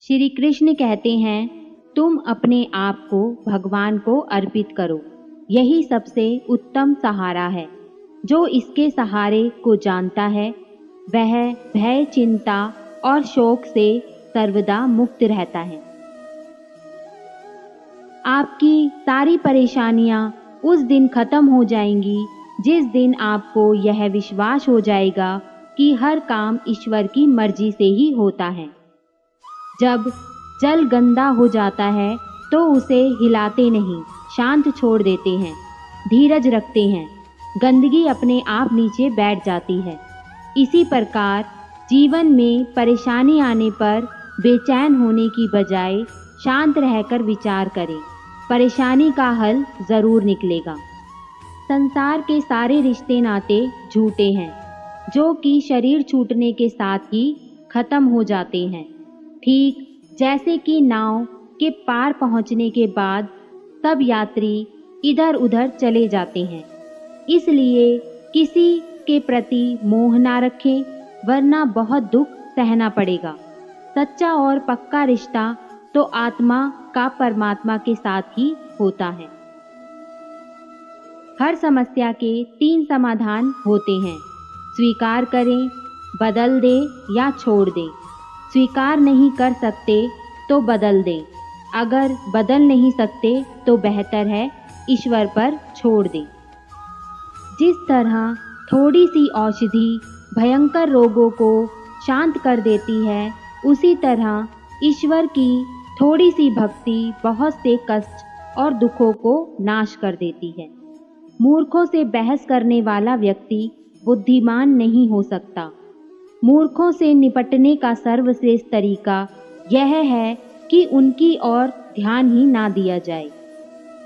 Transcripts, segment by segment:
श्री कृष्ण कहते हैं, तुम अपने आप को भगवान को अर्पित करो। यही सबसे उत्तम सहारा है। जो इसके सहारे को जानता है वह भय, चिंता और शोक से सर्वदा मुक्त रहता है। आपकी सारी परेशानियां उस दिन खत्म हो जाएंगी जिस दिन आपको यह विश्वास हो जाएगा कि हर काम ईश्वर की मर्जी से ही होता है। जब जल गंदा हो जाता है तो उसे हिलाते नहीं, शांत छोड़ देते हैं, धीरज रखते हैं, गंदगी अपने आप नीचे बैठ जाती है। इसी प्रकार जीवन में परेशानी आने पर बेचैन होने की बजाय शांत रहकर विचार करें, परेशानी का हल जरूर निकलेगा। संसार के सारे रिश्ते नाते झूठे हैं जो कि शरीर छूटने के साथ ही खत्म हो जाते हैं। ठीक जैसे कि नाव के पार पहुंचने के बाद सब यात्री इधर उधर चले जाते हैं। इसलिए किसी के प्रति मोह ना रखें, वरना बहुत दुख सहना पड़ेगा। सच्चा और पक्का रिश्ता तो आत्मा का परमात्मा के साथ ही होता है। हर समस्या के 3 समाधान होते हैं, स्वीकार करें, बदल दें या छोड़ दें। स्वीकार नहीं कर सकते तो बदल दें, अगर बदल नहीं सकते तो बेहतर है ईश्वर पर छोड़ दें। जिस तरह थोड़ी सी औषधि भयंकर रोगों को शांत कर देती है, उसी तरह ईश्वर की थोड़ी सी भक्ति बहुत से कष्ट और दुखों को नाश कर देती है। मूर्खों से बहस करने वाला व्यक्ति बुद्धिमान नहीं हो सकता। मूर्खों से निपटने का सर्वश्रेष्ठ तरीका यह है कि उनकी ओर ध्यान ही ना दिया जाए।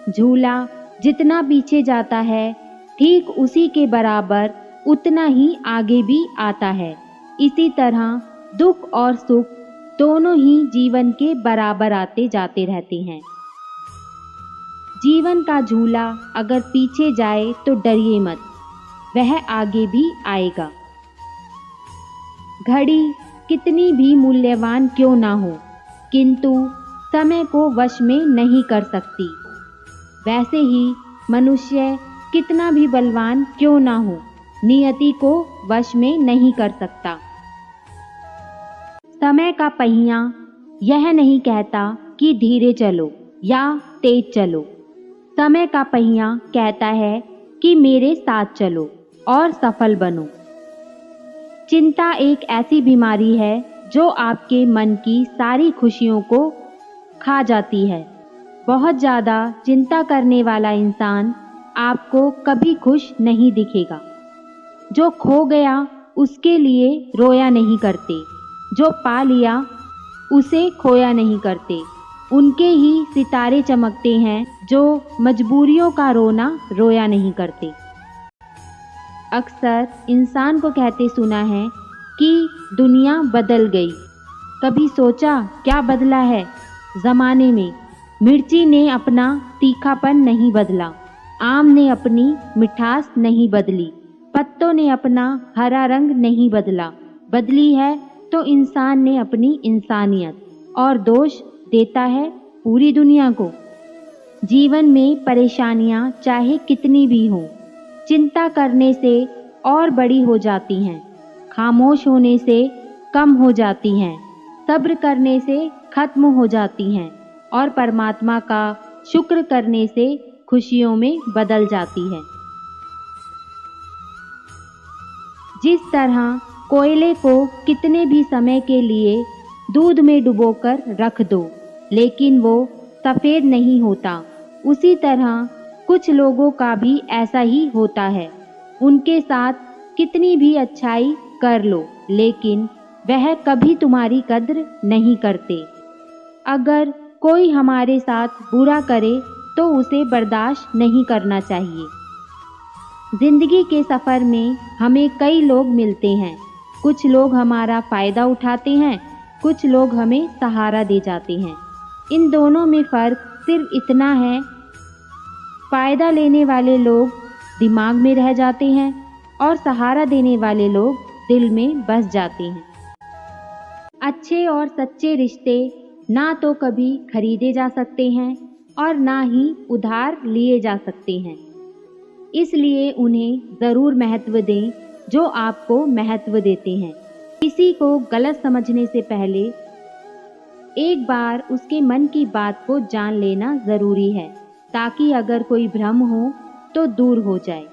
झूला जितना पीछे जाता है, ठीक उसी के बराबर उतना ही आगे भी आता है। इसी तरह दुख और सुख दोनों ही जीवन के बराबर आते जाते रहते हैं। जीवन का झूला अगर पीछे जाए तो डरिए मत, वह आगे भी आएगा। घड़ी कितनी भी मूल्यवान क्यों ना हो, किंतु समय को वश में नहीं कर सकती। वैसे ही मनुष्य कितना भी बलवान क्यों ना हो, नियति को वश में नहीं कर सकता। समय का पहिया यह नहीं कहता कि धीरे चलो या तेज चलो। समय का पहिया कहता है कि मेरे साथ चलो और सफल बनो। चिंता एक ऐसी बीमारी है जो आपके मन की सारी खुशियों को खा जाती है। बहुत ज़्यादा चिंता करने वाला इंसान आपको कभी खुश नहीं दिखेगा। जो खो गया उसके लिए रोया नहीं करते, जो पा लिया उसे खोया नहीं करते। उनके ही सितारे चमकते हैं जो मजबूरियों का रोना रोया नहीं करते। अक्सर इंसान को कहते सुना है कि दुनिया बदल गई। कभी सोचा क्या बदला है? ज़माने में मिर्ची ने अपना तीखापन नहीं बदला, आम ने अपनी मिठास नहीं बदली, पत्तों ने अपना हरा रंग नहीं बदला। बदली है तो इंसान ने अपनी इंसानियत, और दोष देता है पूरी दुनिया को। जीवन में परेशानियां चाहे कितनी भी हों, चिंता करने से और बड़ी हो जाती हैं, खामोश होने से कम हो जाती हैं, सब्र करने से खत्म हो जाती हैं और परमात्मा का शुक्र करने से खुशियों में बदल जाती है। जिस तरह कोयले को कितने भी समय के लिए दूध में डुबोकर रख दो लेकिन वो सफ़ेद नहीं होता, उसी तरह कुछ लोगों का भी ऐसा ही होता है। उनके साथ कितनी भी अच्छाई कर लो लेकिन वह कभी तुम्हारी कद्र नहीं करते। अगर कोई हमारे साथ बुरा करे तो उसे बर्दाश्त नहीं करना चाहिए। जिंदगी के सफ़र में हमें कई लोग मिलते हैं। कुछ लोग हमारा फ़ायदा उठाते हैं, कुछ लोग हमें सहारा दे जाते हैं। इन दोनों में फ़र्क सिर्फ इतना है, फ़ायदा लेने वाले लोग दिमाग में रह जाते हैं और सहारा देने वाले लोग दिल में बस जाते हैं। अच्छे और सच्चे रिश्ते ना तो कभी खरीदे जा सकते हैं और ना ही उधार लिए जा सकते हैं। इसलिए उन्हें ज़रूर महत्व दें जो आपको महत्व देते हैं। किसी को गलत समझने से पहले एक बार उसके मन की बात को जान लेना ज़रूरी है, ताकि अगर कोई भ्रम हो तो दूर हो जाए।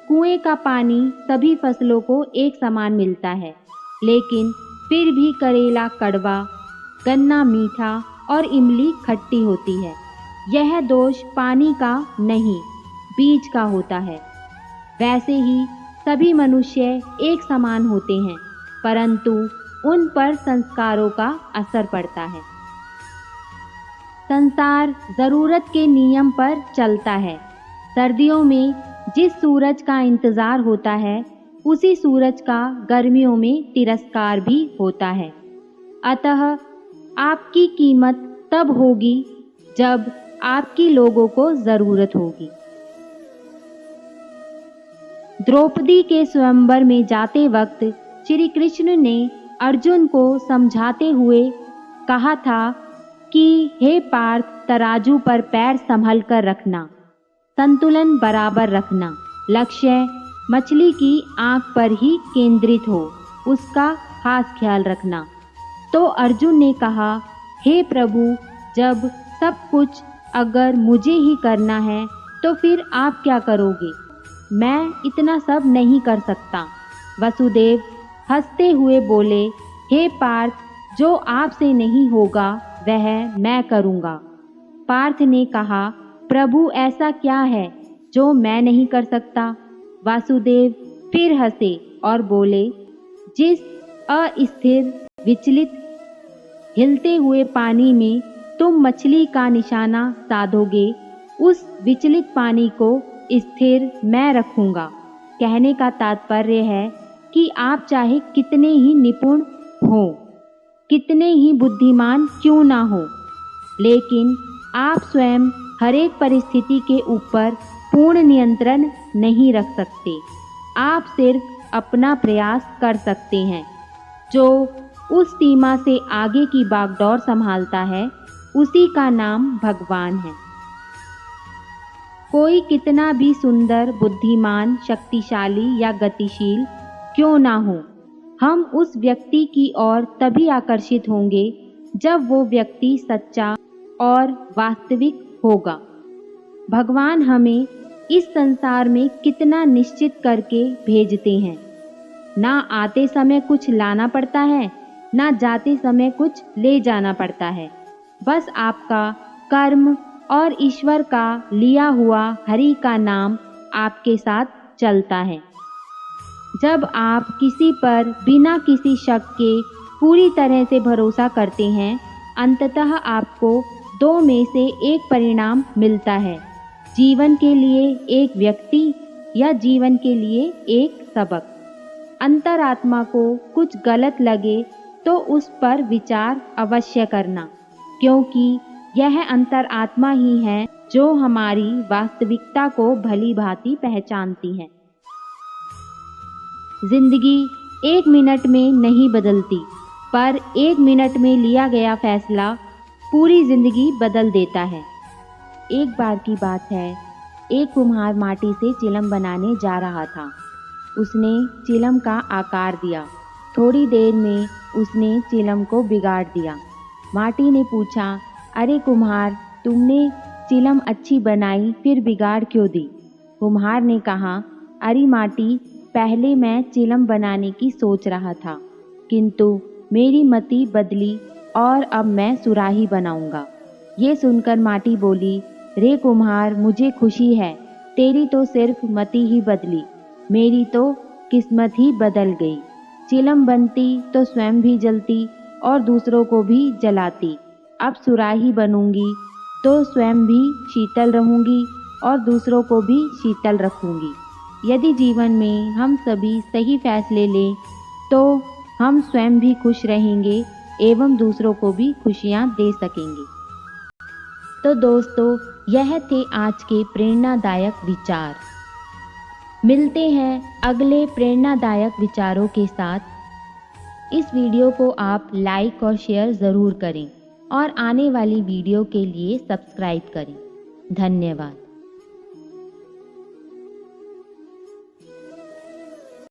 कुएं का पानी सभी फसलों को एक समान मिलता है, लेकिन फिर भी करेला कड़वा, गन्ना मीठा और इमली खट्टी होती है। यह दोष पानी का नहीं, बीज का होता है। वैसे ही सभी मनुष्य एक समान होते हैं, परंतु उन पर संस्कारों का असर पड़ता है। संसार ज़रूरत के नियम पर चलता है। सर्दियों में जिस सूरज का इंतज़ार होता है, उसी सूरज का गर्मियों में तिरस्कार भी होता है। अतः आपकी कीमत तब होगी जब आपकी लोगों को ज़रूरत होगी। द्रौपदी के स्वयंवर में जाते वक्त श्री कृष्ण ने अर्जुन को समझाते हुए कहा था कि हे पार्थ, तराजू पर पैर संभल कर रखना, संतुलन बराबर रखना, लक्ष्य मछली की आंख पर ही केंद्रित हो, उसका खास ख्याल रखना। तो अर्जुन ने कहा, हे प्रभु, जब सब कुछ अगर मुझे ही करना है तो फिर आप क्या करोगे? मैं इतना सब नहीं कर सकता। वसुदेव हंसते हुए बोले, हे पार्थ, जो आपसे नहीं होगा वह मैं करूँगा। पार्थ ने कहा, प्रभु ऐसा क्या है जो मैं नहीं कर सकता? वासुदेव फिर हंसे और बोले, जिस अस्थिर, विचलित, हिलते हुए पानी में तुम मछली का निशाना साधोगे, उस विचलित पानी को स्थिर मैं रखूँगा। कहने का तात्पर्य है कि आप चाहे कितने ही निपुण हो, कितने ही बुद्धिमान क्यों ना हो, लेकिन आप स्वयं हर एक परिस्थिति के ऊपर पूर्ण नियंत्रण नहीं रख सकते। आप सिर्फ अपना प्रयास कर सकते हैं। जो उस सीमा से आगे की बागडोर संभालता है, उसी का नाम भगवान है। कोई कितना भी सुंदर, बुद्धिमान, शक्तिशाली या गतिशील क्यों ना हो, हम उस व्यक्ति की ओर तभी आकर्षित होंगे जब वो व्यक्ति सच्चा और वास्तविक होगा। भगवान हमें इस संसार में कितना निश्चित करके भेजते हैं। ना आते समय कुछ लाना पड़ता है, ना जाते समय कुछ ले जाना पड़ता है। बस आपका कर्म और ईश्वर का लिया हुआ हरि का नाम आपके साथ चलता है। जब आप किसी पर बिना किसी शक के पूरी तरह से भरोसा करते हैं, अंततः आपको दो में से एक परिणाम मिलता है, जीवन के लिए एक व्यक्ति या जीवन के लिए एक सबक। अंतरात्मा को कुछ गलत लगे तो उस पर विचार अवश्य करना, क्योंकि यह अंतरात्मा ही है जो हमारी वास्तविकता को भली भांति पहचानती है। जिंदगी एक मिनट में नहीं बदलती, पर एक मिनट में लिया गया फैसला पूरी जिंदगी बदल देता है। एक बार की बात है, एक कुम्हार माटी से चिलम बनाने जा रहा था। उसने चिलम का आकार दिया। थोड़ी देर में उसने चिलम को बिगाड़ दिया। माटी ने पूछा, अरे कुम्हार, तुमने चिलम अच्छी बनाई, फिर बिगाड़ क्यों दी? कुम्हार ने कहा, अरे माटी, पहले मैं चिलम बनाने की सोच रहा था, किंतु मेरी मति बदली और अब मैं सुराही बनाऊंगा। ये सुनकर माटी बोली, रे कुम्हार, मुझे खुशी है, तेरी तो सिर्फ मति ही बदली, मेरी तो किस्मत ही बदल गई। चिलम बनती तो स्वयं भी जलती और दूसरों को भी जलाती। अब सुराही बनूंगी तो स्वयं भी शीतल रहूंगी और दूसरों को भी शीतल रखूंगी। यदि जीवन में हम सभी सही फैसले लें तो हम स्वयं भी खुश रहेंगे एवं दूसरों को भी खुशियां दे सकेंगे। तो दोस्तों, यह थे आज के प्रेरणादायक विचार। मिलते हैं अगले प्रेरणादायक विचारों के साथ। इस वीडियो को आप लाइक और शेयर ज़रूर करें और आने वाली वीडियो के लिए सब्सक्राइब करें। धन्यवाद।